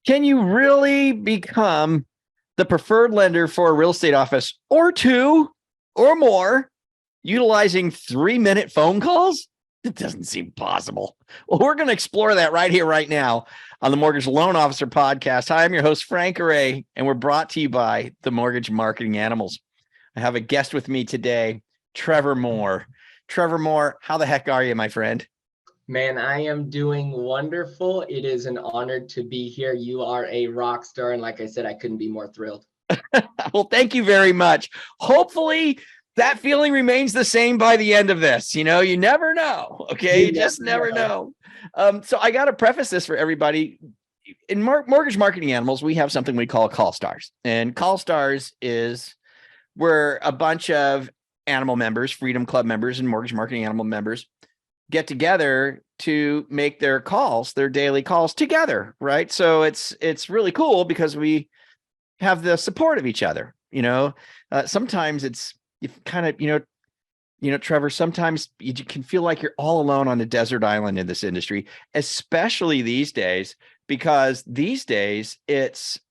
Can you really become the preferred lender for a real estate office or two or more utilizing 3-minute phone calls? It doesn't seem possible. Well, we're going to explore that right here, right now on the Mortgage Loan Officer Podcast. Hi, I'm your host, Frank Garay, and we're brought to you by the Mortgage Marketing Animals. I have a guest with me today, Trevor Moore. Trevor Moore, how the heck are you, my friend? Man, I am doing wonderful. It is an honor to be here. You are a rock star. And like I said, I couldn't be more thrilled. Well, thank you very much. Hopefully, that feeling remains the same by the end of this. You never know. Okay. You just never know. So I got to preface this for everybody. In Mortgage Marketing Animals, we have something we call Call Stars. And Call Stars is where a bunch of animal members, Freedom Club members, and Mortgage Marketing Animal members get together to make their calls, their daily calls together, right? So it's really cool because we have the support of each other. Sometimes it's you kind of, Trevor, sometimes you can feel like you're all alone on a desert island in this industry, especially these days, because these days it's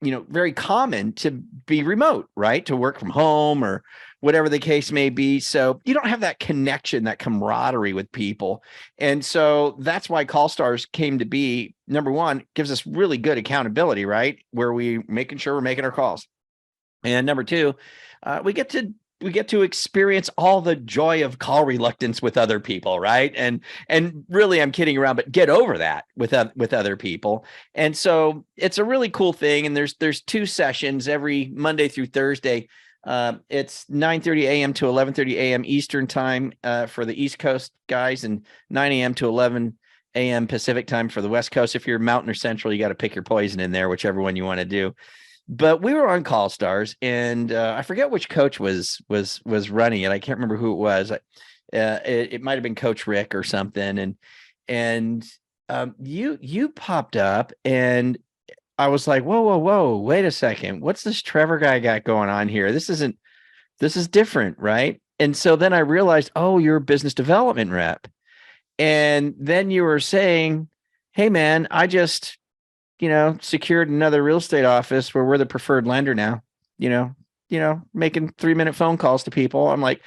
very common to be remote, right? To work from home or whatever the case may be. So you don't have that connection, that camaraderie with people. And so that's why Call Stars came to be. Number one, gives us really good accountability, right? Where we making sure we're making our calls. And number two, we get to experience all the joy of call reluctance with other people, right? And really, I'm kidding around, but get over that with other people. And so it's a really cool thing. And there's 2 sessions every Monday through Thursday. It's 9:30 a.m. to 11:30 a.m. Eastern time for the East Coast guys, and 9 a.m. to 11 a.m. Pacific time for the West Coast. If you're Mountain or Central, you got to pick your poison in there, whichever one you want to do. But we were on Call Stars, and I forget which coach was running it. I can't remember who it was. It might have been Coach Rick or something. And you popped up, and I was like, whoa, wait a second. What's this Trevor guy got going on here? This is different, right? And so then I realized, oh, you're a business development rep. And then you were saying, hey man, I just secured another real estate office where we're the preferred lender now, making 3-minute phone calls to people. I'm like,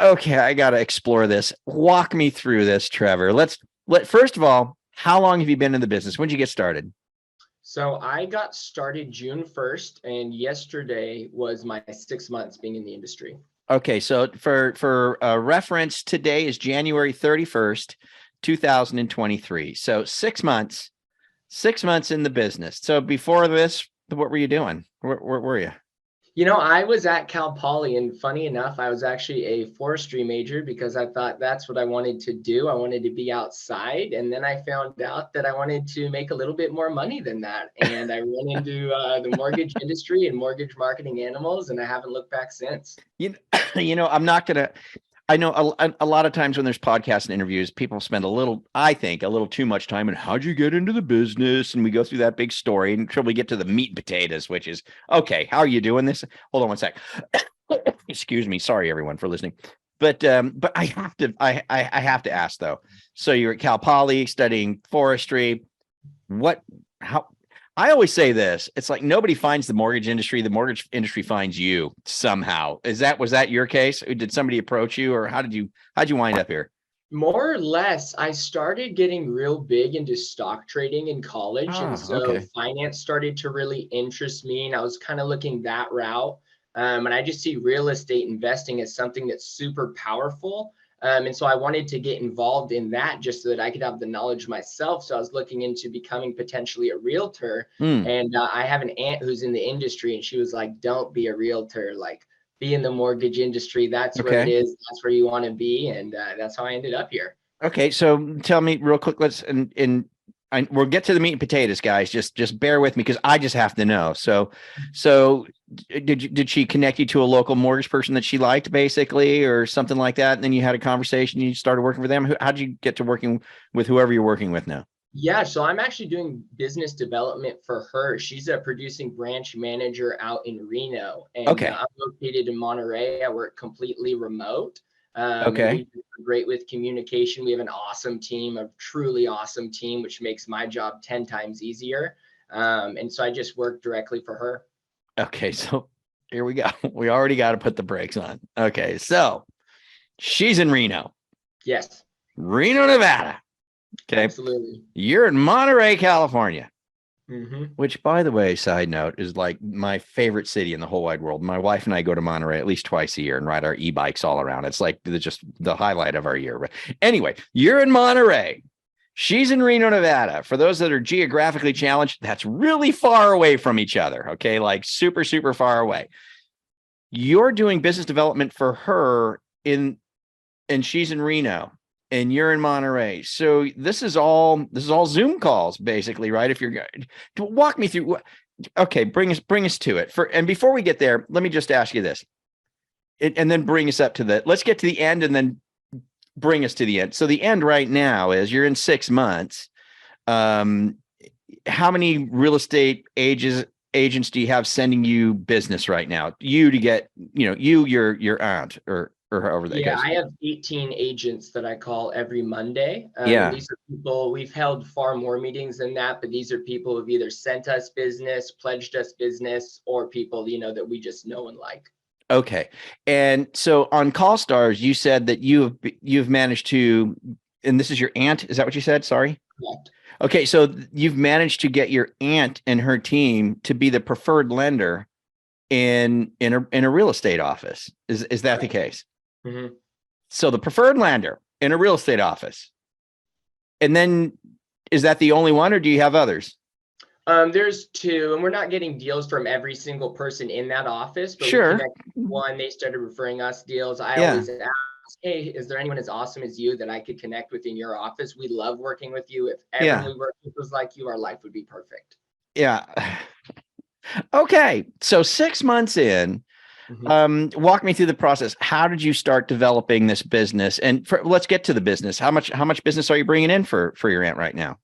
okay, I got to explore this. Walk me through this, Trevor. First of all, how long have you been in the business? When did you get started? So I got started June 1st, and yesterday was my 6 months being in the industry. Okay. So for reference, today is January 31st, 2023. So 6 months. 6 months in the business. So before this, what were you doing? Where were you? I was at Cal Poly, and funny enough, I was actually a forestry major because I thought that's what I wanted to do. I wanted to be outside. And then I found out that I wanted to make a little bit more money than that. And I went into the mortgage industry and Mortgage Marketing Animals, and I haven't looked back since. I'm not going to. I know a lot of times when there's podcasts and interviews, people spend I think a little too much time in how'd you get into the business? And we go through that big story until we get to the meat and potatoes, which is, okay, how are you doing this? Hold on one sec. Excuse me. Sorry, everyone, for listening. But I have to ask, though. So you're at Cal Poly studying forestry. How? I always say this, it's like nobody finds the mortgage industry. The mortgage industry finds you somehow. Was that your case? Did somebody approach you, or how'd you wind up here? More or less, I started getting real big into stock trading in college. And so Okay. finance started to really interest me. And I was kind of looking that route. And I just see real estate investing as something that's super powerful. And so I wanted to get involved in that just so that I could have the knowledge myself. So I was looking into becoming potentially a realtor. And I have an aunt who's in the industry, and she was like, don't be a realtor, like be in the mortgage industry. That's where it is. That's where you want to be. And that's how I ended up here. Okay. So tell me real quick, we'll get to the meat and potatoes, guys. Just bear with me because I just have to know. So did she connect you to a local mortgage person that she liked, basically, or something like that? And then you had a conversation, you started working for them. How did you get to working with whoever you're working with now? Yeah, so I'm actually doing business development for her. She's a producing branch manager out in Reno, and Okay. I'm located in Monterey. I work completely remote. And Okay. we're great with communication. We have an awesome team, a truly awesome team, which makes my job 10 times easier. And so I just work directly for her. Okay. So here we go. We already got to put the brakes on. Okay. So she's in Reno, Yes, Nevada. Okay. absolutely. You're in Monterey, California. Hmm. Which, by the way, side note, is like my favorite city in the whole wide world. My wife and I go to Monterey at least twice a year and ride our e-bikes all around. It's like just the highlight of our year. But anyway, you're in Monterey. She's in Reno, Nevada. For those that are geographically challenged, that's really far away from each other. Okay. Like super, super far away. You're doing business development for her and she's in Reno and you're in Monterey. So this is all Zoom calls basically, right? If you're going to walk me through, okay, bring us to it. And before we get there, let me just ask you this, and then bring us up to let's get to the end and then bring us to the end. So the end right now is you're in 6 months. How many real estate agents do you have sending you business right now? You to get, your aunt or however that goes. I have 18 agents that I call every Monday. Yeah. And these are people, we've held far more meetings than that, but these are people who've either sent us business, pledged us business, or people, that we just know and like. Okay. And so on Call Stars, you said that you've managed to, and this is your aunt, is that what you said? Sorry. Correct. Okay. So you've managed to get your aunt and her team to be the preferred lender in a real estate office. Is that the case? Mm-hmm. So the preferred lender in a real estate office. And then is that the only one or do you have others? There's two, and we're not getting deals from every single person in that office, but Sure. we connected with one. They started referring us deals. I Yeah. always ask, hey, is there anyone as awesome as you that I could connect with in your office? We love working with you. If everyone we work with was like you, our life would be perfect. Yeah. Okay. So 6 months in, walk me through the process. How did you start developing this business? And let's get to the business. How much business are you bringing in for your aunt right now?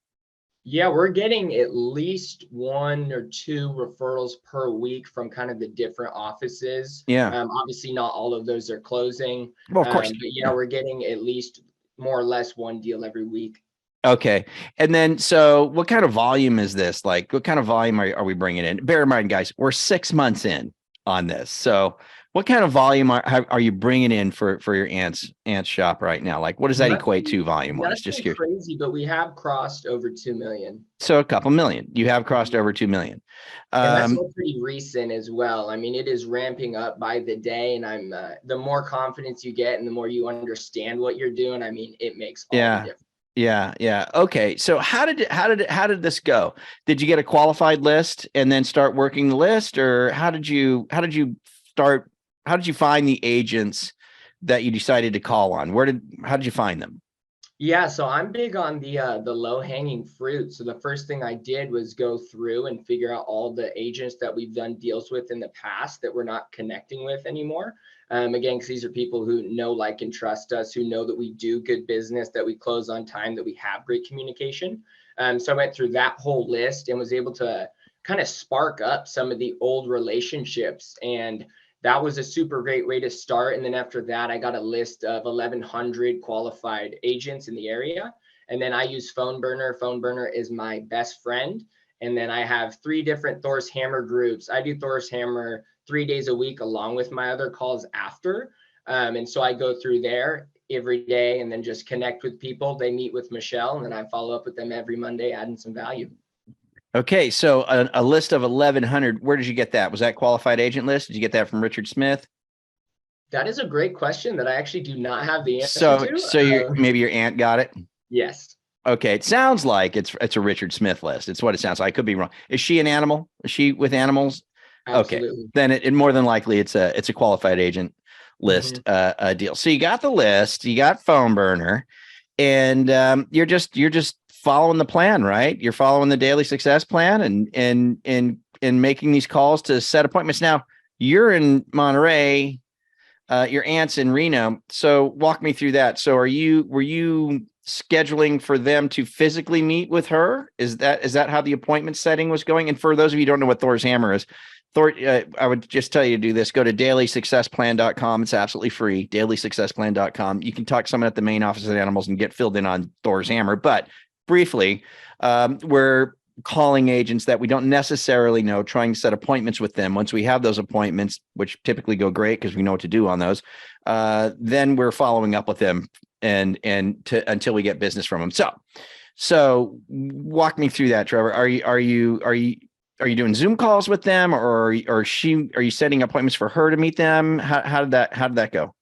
Yeah, we're getting at least 1 or 2 referrals per week from kind of the different offices. Yeah. Obviously, not all of those are closing. Well, of course. But we're getting at least more or less 1 deal every week. Okay. And then, so what kind of volume is this? Like, what kind of volume are we bringing in? Bear in mind, guys, we're 6 months in on this. So what kind of volume are you bringing in for your aunt's shop right now? Like, what does that equate to volume wise? Just curious. Crazy, but we have crossed over 2 million. So a couple million. You have crossed over 2 million. And that's all pretty recent as well. I mean, it is ramping up by the day, and I'm the more confidence you get and the more you understand what you're doing, I mean, it makes all the difference. Yeah. Okay. So how did this go? Did you get a qualified list and then start working the list, or how did you start? How did you find the agents that you decided to call on? How did you find them? Yeah, so I'm big on the low hanging fruit. So the first thing I did was go through and figure out all the agents that we've done deals with in the past that we're not connecting with anymore. Again, because these are people who know, like, and trust us, who know that we do good business, that we close on time, that we have great communication. So I went through that whole list and was able to kind of spark up some of the old relationships. And that was a super great way to start. And then after that, I got a list of 1,100 qualified agents in the area. And then I use Phone Burner. Phone Burner is my best friend. And then I have 3 different Thor's Hammer groups. I do Thor's Hammer 3 days a week along with my other calls after. And so I go through there every day and then just connect with people. They meet with Michelle, and then I follow up with them every Monday, adding some value. Okay, so a list of 1,100. Where did you get that? Was that qualified agent list? Did you get that from Richard Smith? That is a great question that I actually do not have the answer to. So maybe your aunt got it? Yes. Okay, it sounds like it's a Richard Smith list. It's what it sounds like. I could be wrong. Is she an animal? Is she with animals? Absolutely. Okay, then it more than likely it's a qualified agent list deal. So you got the list, you got Phone Burner, and you're just following the plan, right? You're following the daily success plan and making these calls to set appointments. Now you're in Monterey, your aunt's in Reno. So walk me through that. So were you scheduling for them to physically meet with her? Is that how the appointment setting was going? And for those of you who don't know what Thor's hammer is, Thor, I would just tell you to do this. Go to dailysuccessplan.com. It's absolutely free. Dailysuccessplan.com. You can talk to someone at the main office of animals and get filled in on Thor's hammer. But briefly, we're calling agents that we don't necessarily know, trying to set appointments with them. Once we have those appointments, which typically go great because we know what to do on those, then we're following up with them until we get business from them. So walk me through that, Trevor. Are you doing Zoom calls with them, or are you setting appointments for her to meet them? How did that go?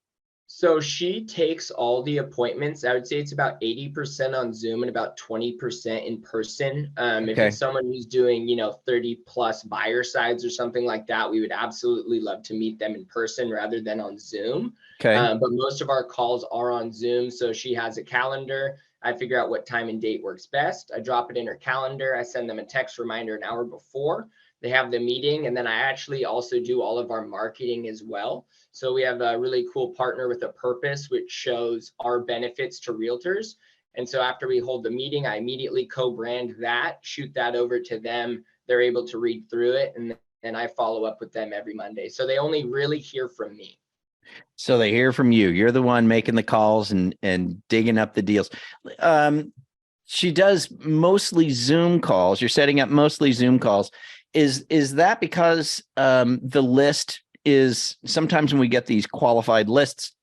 So she takes all the appointments. I would say it's about 80% on Zoom and about 20% in person. If it's someone who's doing, 30 plus buyer sides or something like that, we would absolutely love to meet them in person rather than on Zoom. Okay. But most of our calls are on Zoom. So she has a calendar. I figure out what time and date works best. I drop it in her calendar. I send them a text reminder an hour before they have the meeting. And then I actually also do all of our marketing as well. So we have a really cool partner with a purpose, which shows our benefits to realtors. And so after we hold the meeting, I immediately co-brand that, shoot that over to them. They're able to read through it. And then I follow up with them every Monday. So they only really hear from me. So they hear from you. You're the one making the calls and digging up the deals. She does mostly Zoom calls. You're setting up mostly Zoom calls. Is that because the list is sometimes when we get these qualified lists,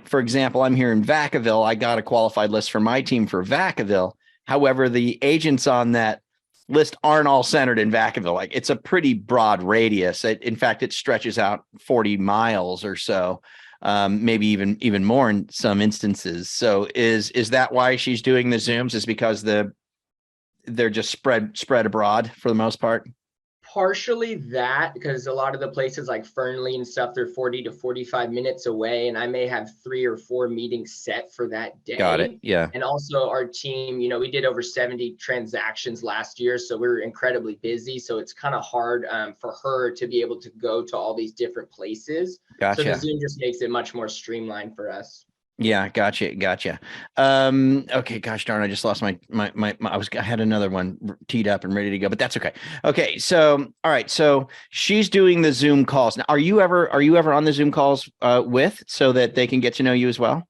for example, I'm here in Vacaville. I got a qualified list for my team for Vacaville. However, the agents on that list aren't all centered in Vacaville. Like, it's a pretty broad radius. In fact, it stretches out 40 miles or so, maybe even more in some instances. So is that why she's doing the Zooms? Is because they're just spread abroad for the most part? Partially that, because a lot of the places like Fernley and stuff, they're 40 to 45 minutes away, and I may have 3 or 4 meetings set for that day. Got it. Yeah. And also our team, we did over 70 transactions last year, so we were incredibly busy. So it's kind of hard for her to be able to go to all these different places. Gotcha. So the Zoom just makes it much more streamlined for us. Yeah, gotcha. Okay, gosh darn, I just lost my I had another one teed up and ready to go, but that's okay. Okay, so all right, so she's doing the Zoom calls. Now, are you ever on the Zoom calls with, so that they can get to know you as well?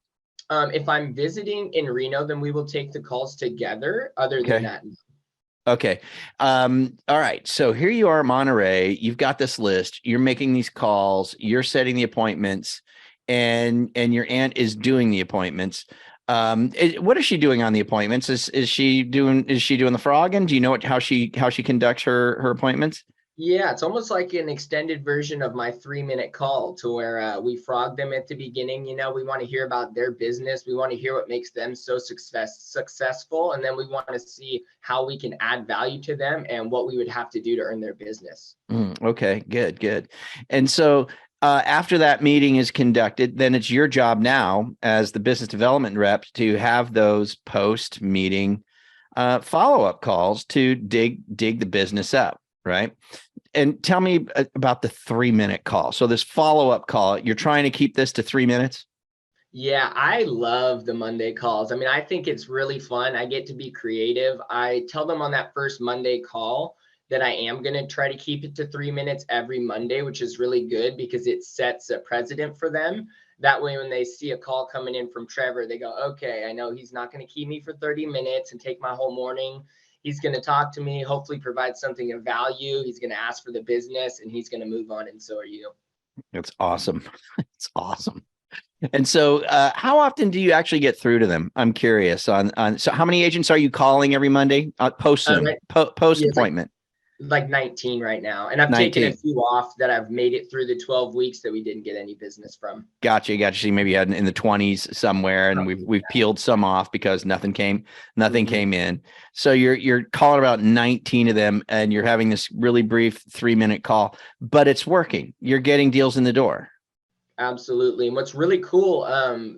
If I'm visiting in Reno, then we will take the calls together. Other than that. Okay. All right. So here you are, Monterey. You've got this list. You're making these calls. You're setting the appointments. And your aunt is doing the appointments. What is she doing on the appointments? Is she doing the frogging? Do you know how she conducts her appointments? Yeah, it's almost like an extended version of my 3-minute call, to where we frog them at the beginning. We want to hear about their business. We want to hear what makes them so successful. And then we want to see how we can add value to them and what we would have to do to earn their business. Okay, good. And so after that meeting is conducted, then it's your job now as the business development rep to have those post-meeting follow-up calls to dig the business up, right? And tell me about the 3-minute call. So this follow-up call, you're trying to keep this to 3 minutes? Yeah, I love the Monday calls. I mean, I think it's really fun. I get to be creative. I tell them on that first Monday call that I am going to try to keep it to 3 minutes every Monday, which is really good because it sets a precedent for them. That way, when they see a call coming in from Trevor, they go, okay, I know he's not going to keep me for 30 minutes and take my whole morning. He's going to talk to me, hopefully provide something of value. He's going to ask for the business, and he's going to move on. And so are you. It's awesome. It's awesome. And so how often do you actually get through to them? I'm curious so how many agents are you calling every Monday post appointment? Like 19 right now. And I've 19. taken a few off that I've made it through the 12 weeks that we didn't get any business from. Gotcha. So maybe you had in the 20s somewhere, and we've peeled some off because nothing came in. So you're calling about 19 of them, and you're having this really brief 3-minute call, but it's working. You're getting deals in the door. Absolutely. And what's really cool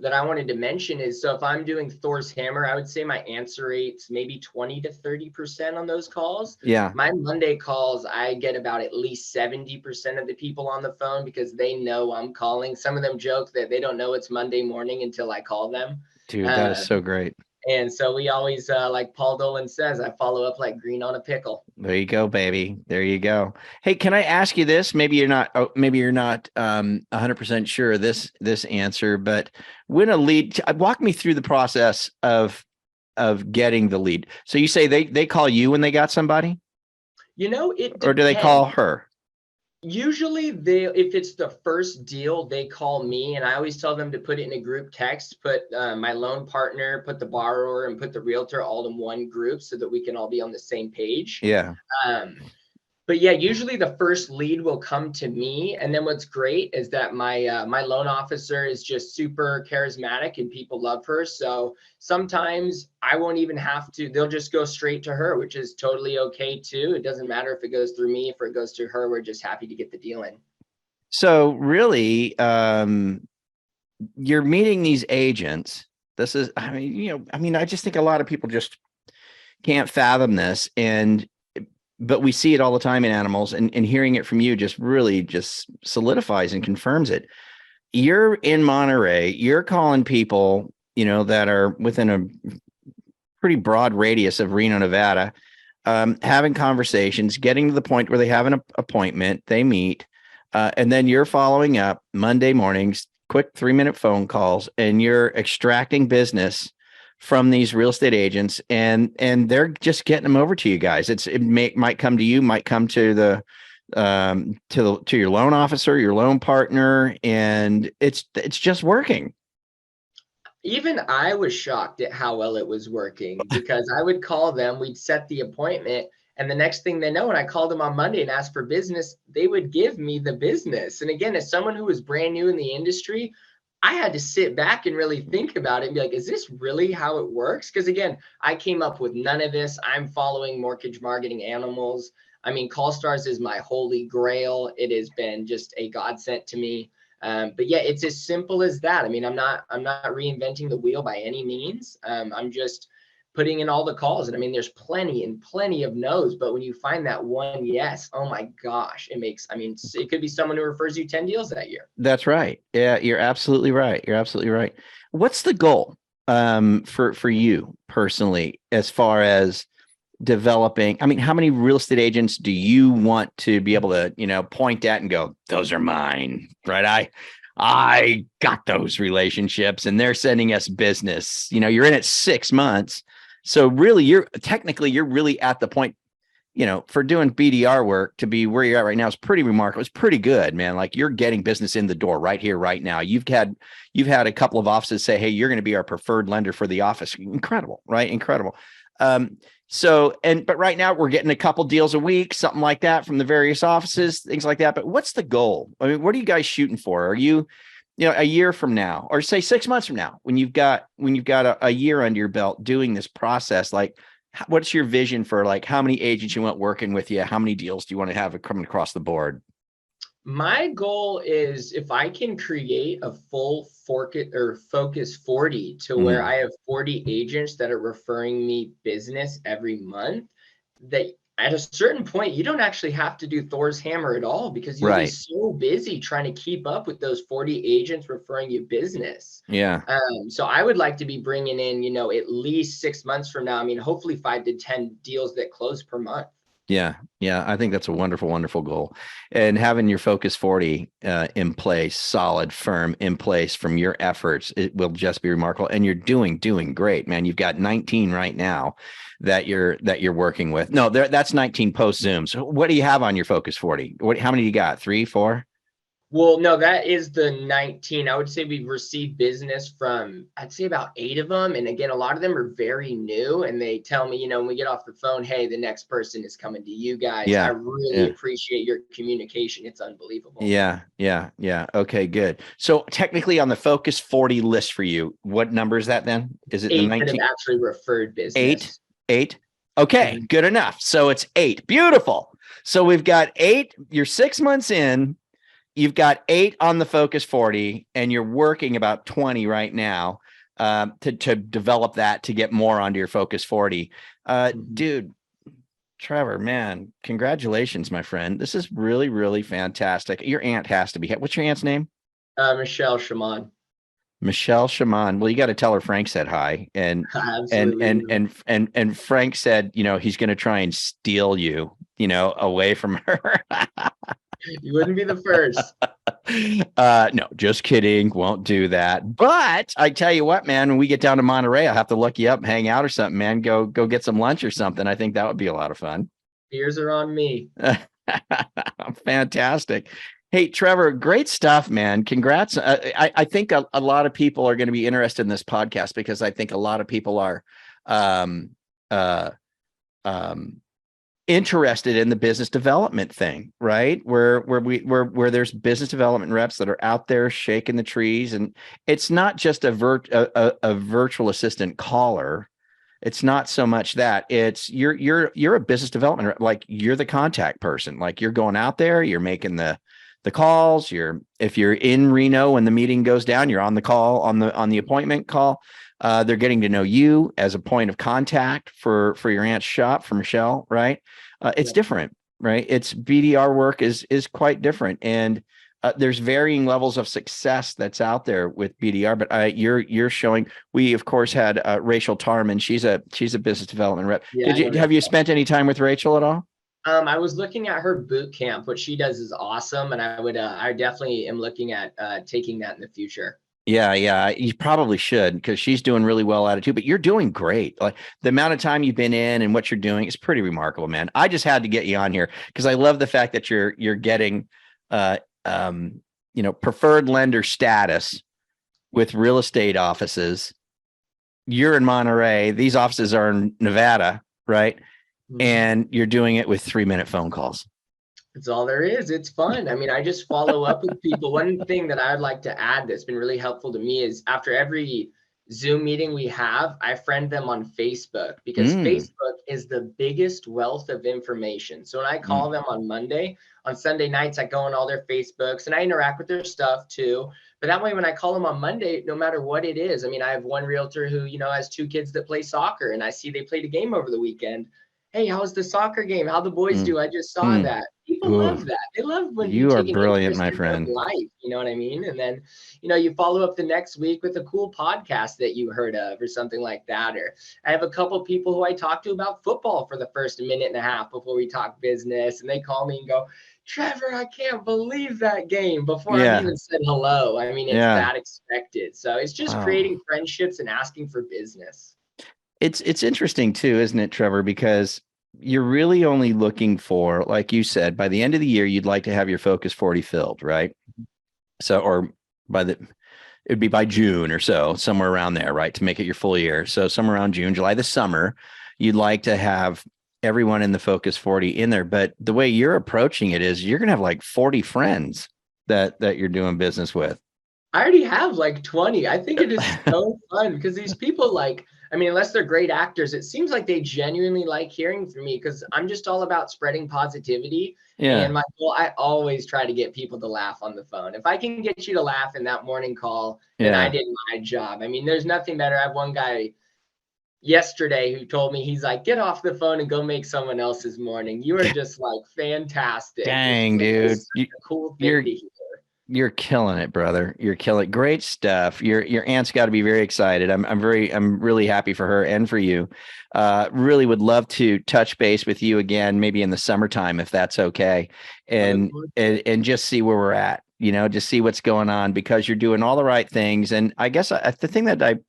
that I wanted to mention is, so if I'm doing Thor's hammer, I would say my answer rate's maybe 20 to 30% on those calls. Yeah. My Monday calls, I get about at least 70% of the people on the phone because they know I'm calling. Some of them joke that they don't know it's Monday morning until I call them. Dude, that is so great. And so we always, like Paul Dolan says, I follow up like green on a pickle. There you go, baby. There you go. Hey, can I ask you this? Maybe you're not 100% sure this answer, but when a lead, walk me through the process of getting the lead. So you say they call you when they got somebody, You know, it or do they depends. call her? Usually if it's the first deal, they call me, and I always tell them to put it in a group text, put my loan partner, put the borrower, and put the realtor all in one group so that we can all be on the same page. Yeah. Um, but yeah, usually the first lead will come to me, and then what's great is that my loan officer is just super charismatic and people love her. So sometimes I won't even have to; they'll just go straight to her, which is totally okay too. It doesn't matter if it goes through me, if it goes to her. We're just happy to get the deal in. So really, you're meeting these agents. This is, I just think a lot of people just can't fathom this, but we see it all the time in animals, and hearing it from you just really just solidifies and confirms it. You're in Monterey, you're calling people, that are within a pretty broad radius of Reno, Nevada, having conversations, getting to the point where they have an appointment, they meet, and then you're following up Monday mornings, quick 3-minute phone calls, and you're extracting business from these real estate agents, and they're just getting them over to you guys. Might come to you, might come to to your loan officer, your loan partner, and it's just working. Even I was shocked at how well it was working, because I would call them, we'd set the appointment, and the next thing they know, when I called them on Monday and asked for business, they would give me the business. And again, as someone who was brand new in the industry, I had to sit back and really think about it and be like, is this really how it works? Because again, I came up with none of this. I'm following mortgage marketing animals. I mean, CallStars is my holy grail. It has been just a godsend to me. But yeah, it's as simple as that. I mean, I'm not reinventing the wheel by any means. I'm just putting in all the calls. And I mean, there's plenty and plenty of no's, but when you find that one yes, oh my gosh, it could be someone who refers you 10 deals that year. That's right. Yeah, you're absolutely right. You're absolutely right. What's the goal for you personally, as far as developing? I mean, how many real estate agents do you want to be able to, point at and go, those are mine, right? I got those relationships and they're sending us business. You're in it 6 months. So really, you're really at the point, for doing BDR work to be where you're at right now is pretty remarkable. It's pretty good, man. Like, you're getting business in the door right here, right now. You've had a couple of offices say, hey, you're going to be our preferred lender for the office. Incredible, right? Incredible. But right now we're getting a couple deals a week, something like that, from the various offices, things like that. But what's the goal? I mean, what are you guys shooting for? Are you, a year from now, or say 6 months from now, when you've got a year under your belt doing this process, like, what's your vision for, like, how many agents you want working with you? How many deals do you want to have coming across the board? My goal is, if I can create a full focus 40 to where I have 40 agents that are referring me business every month, that at a certain point, you don't actually have to do Thor's hammer at all, because you'll be so busy trying to keep up with those 40 agents referring you business. Yeah. So I would like to be bringing in, at least 6 months from now, I mean, hopefully 5 to 10 deals that close per month. Yeah. Yeah. I think that's a wonderful, wonderful goal. And having your focus 40 in place, solid, firm, in place from your efforts, it will just be remarkable. And you're doing great, man. You've got 19 right now that you're working with. No, that's 19 post Zoom. So what do you have on your focus 40? How many do you got? 3, 4? Well, no, that is the 19. I would say we've received business from, I'd say, about 8 of them. And again, a lot of them are very new, and they tell me, when we get off the phone, hey, the next person is coming to you guys. Yeah. I really appreciate your communication. It's unbelievable. Yeah. Okay, good. So technically, on the focus 40 list for you, what number is that then? Is it 8 the 19? that have actually referred business. 8. Okay, good enough. So it's 8. Beautiful. So we've got 8. You're 6 months in. You've got 8 on the focus 40, and you're working about 20 right now to develop that, to get more onto your focus 40. Dude, Trevor, man, congratulations, my friend. This is really, really fantastic. Your aunt has to be. What's your aunt's name? Michelle Shaman. Michelle Shaman. Well, you got to tell her Frank said hi, Absolutely. and Frank said, he's going to try and steal you, away from her. You wouldn't be the first. No, just kidding. Won't do that. But I tell you what, man, when we get down to Monterey, I'll have to look you up, hang out or something, man. Go get some lunch or something. I think that would be a lot of fun. Beers are on me. Fantastic. Hey, Trevor, great stuff, man. Congrats. I think a lot of people are going to be interested in this podcast because I think a lot of people are um, uh, um, interested in the business development thing, right? Where there's business development reps that are out there shaking the trees, and it's not just a virtual assistant caller. It's not so much that it's you're a business development rep, like you're the contact person, like you're going out there, you're making the calls. If you're in Reno when the meeting goes down, you're on the call on the appointment call. They're getting to know you as a point of contact for your aunt's shop, for Michelle, right? It's different, right? It's BDR work is quite different, and there's varying levels of success that's out there with BDR. But you're showing. We of course had Rachel Tarman. She's a business development rep. Yeah, Have you spent any time with Rachel at all? I was looking at her boot camp. What she does is awesome, and I definitely am looking at taking that in the future. Yeah, you probably should because she's doing really well at it too. But you're doing great. Like the amount of time you've been in and what you're doing is pretty remarkable, man. I just had to get you on here because I love the fact that you're getting, preferred lender status with real estate offices. You're in Monterey. These offices are in Nevada, right? Mm-hmm. And you're doing it with 3-minute phone calls. It's all there is. It's fun. I mean, I just follow up with people. One thing that I'd like to add that's been really helpful to me is after every Zoom meeting we have, I friend them on Facebook because Facebook is the biggest wealth of information. So when I call them on Monday, on Sunday nights, I go on all their Facebooks and I interact with their stuff too. But that way, when I call them on Monday, no matter what it is, I mean, I have one realtor who, has 2 kids that play soccer and I see they played a game over the weekend. Hey, how was the soccer game? How the boys do? I just saw that. People love that. They love when you are take an brilliant, interest my in friend. their life. You know what I mean? And then, you follow up the next week with a cool podcast that you heard of or something like that. Or I have a couple people who I talk to about football for the first minute and a half before we talk business. And they call me and go, Trevor, I can't believe that game before I've even said hello. I mean, it's that expected. So it's just creating friendships and asking for business. It's interesting too, isn't it, Trevor? Because you're really only looking for, like you said, by the end of the year, you'd like to have your Focus 40 filled, right? So, or it'd be by June or so, somewhere around there, right? To make it your full year. So somewhere around June, July, the summer, you'd like to have everyone in the Focus 40 in there. But the way you're approaching it is you're going to have like 40 friends that you're doing business with. I already have like 20. I think it is so fun because these people unless they're great actors, it seems like they genuinely like hearing from me because I'm just all about spreading positivity. Yeah. And my goal, I always try to get people to laugh on the phone. If I can get you to laugh in that morning call, then I did my job. I mean, there's nothing better. I have one guy yesterday who told me, he's like, get off the phone and go make someone else's morning. You are just like fantastic. Dang, dude. Cool thing to hear. You're killing it, brother. You're killing it. Great stuff. Your aunt's got to be very excited. I'm really happy for her and for you. Really would love to touch base with you again, maybe in the summertime, if that's okay. And just see where we're at, just see what's going on because you're doing all the right things. And I guess the thing that I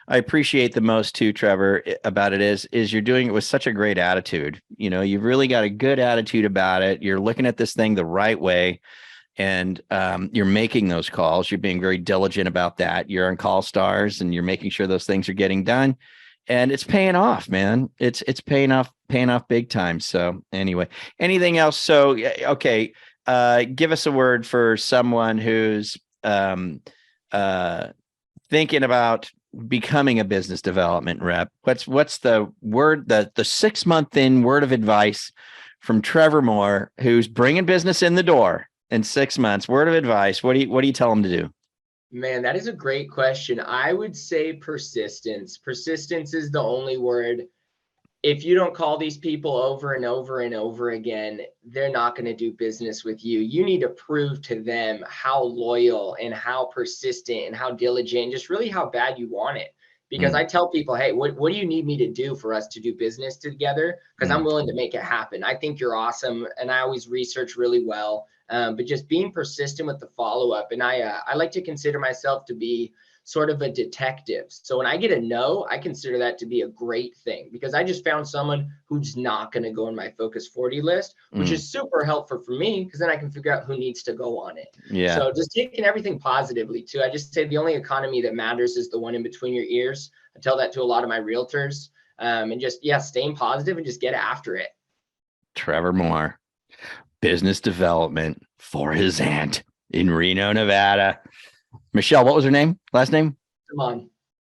appreciate the most too, Trevor, about it is you're doing it with such a great attitude. You've really got a good attitude about it. You're looking at this thing the right way. And you're making those calls. You're being very diligent about that. You're on call stars and you're making sure those things are getting done. And it's paying off, man. It's paying off big time. So anyway, anything else? So, okay. Give us a word for someone who's thinking about becoming a business development rep. What's the word, the 6-month in word of advice from Trevor Moore, who's bringing business in the door? In 6 months, word of advice. What do you tell them to do? Man, that is a great question. I would say persistence. Persistence is the only word. if you don't call these people over and over and over again, they're not going to do business with you. You need to prove to them how loyal and how persistent and how diligent, just really how bad you want it. Because I tell people, hey, what do you need me to do for us to do business together? Because I'm willing to make it happen. I think you're awesome. And I always research really well. But just being persistent with the follow-up. And I like to consider myself to be sort of a detective. So when I get a no, I consider that to be a great thing, because I just found someone who's not going to go in my Focus 40 list, which is super helpful for me, because then I can figure out who needs to go on it. Yeah. So just taking everything positively too. I just say the only economy that matters is the one in between your ears. I tell that to a lot of my realtors, and just, staying positive and just get after it. Trevor Moore, business development for his aunt in Reno, Nevada. Michelle, what was her name? Last name?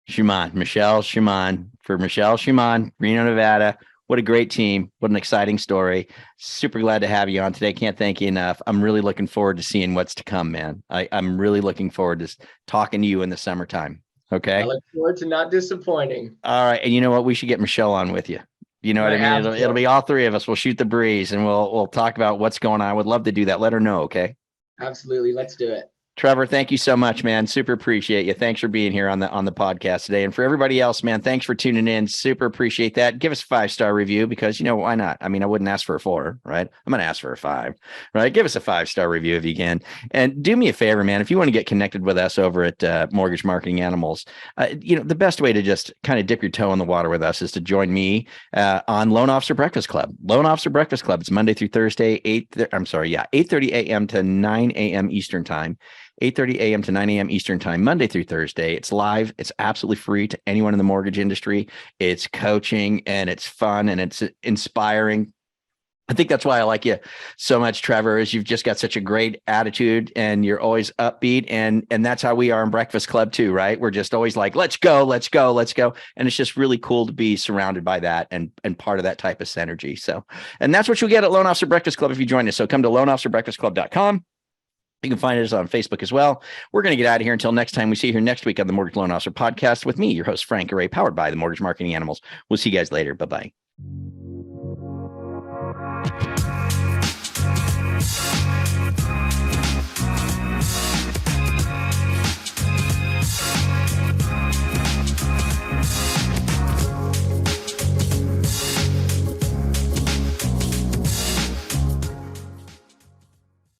Shuman. Michelle Shuman. For Michelle Shuman, Reno, Nevada. What a great team. What an exciting story. Super glad to have you on today. Can't thank you enough. I'm really looking forward to seeing what's to come, man. I'm really looking forward to talking to you in the summertime. Okay. I look forward to not disappointing. All right. And you know what? We should get Michelle on with you. You know what I mean? It'll be all three of us. We'll shoot the breeze and we'll talk about what's going on. I would love to do that. Let her know. Okay. Absolutely. Let's do it. Trevor, thank you so much, man. Super appreciate you. Thanks for being here on the podcast today. And for everybody else, man, thanks for tuning in. Super appreciate that. Give us a 5-star review, because, why not? I mean, I wouldn't ask for a 4, right? I'm going to ask for a 5, right? Give us a 5-star review if you can. And do me a favor, man, if you want to get connected with us over at Mortgage Marketing Animals, the best way to just kind of dip your toe in the water with us is to join me on Loan Officer Breakfast Club. Loan Officer Breakfast Club. It's Monday through Thursday, 8:30 a.m. to 9 a.m. Eastern time. 8:30 a.m. to 9 a.m. Eastern time, Monday through Thursday. It's live. It's absolutely free to anyone in the mortgage industry. It's coaching and it's fun and it's inspiring. I think that's why I like you so much, Trevor, is you've just got such a great attitude and you're always upbeat. And that's how we are in Breakfast Club too, right? We're just always like, let's go, let's go, let's go. And it's just really cool to be surrounded by that and part of that type of synergy. So, and that's what you'll get at Loan Officer Breakfast Club if you join us. So come to loanofficerbreakfastclub.com. You can find us on Facebook as well. We're going to get out of here until next time. We see you here next week on the Mortgage Loan Officer Podcast with me, your host, Frank Garay, powered by the Mortgage Marketing Animals. We'll see you guys later. Bye-bye.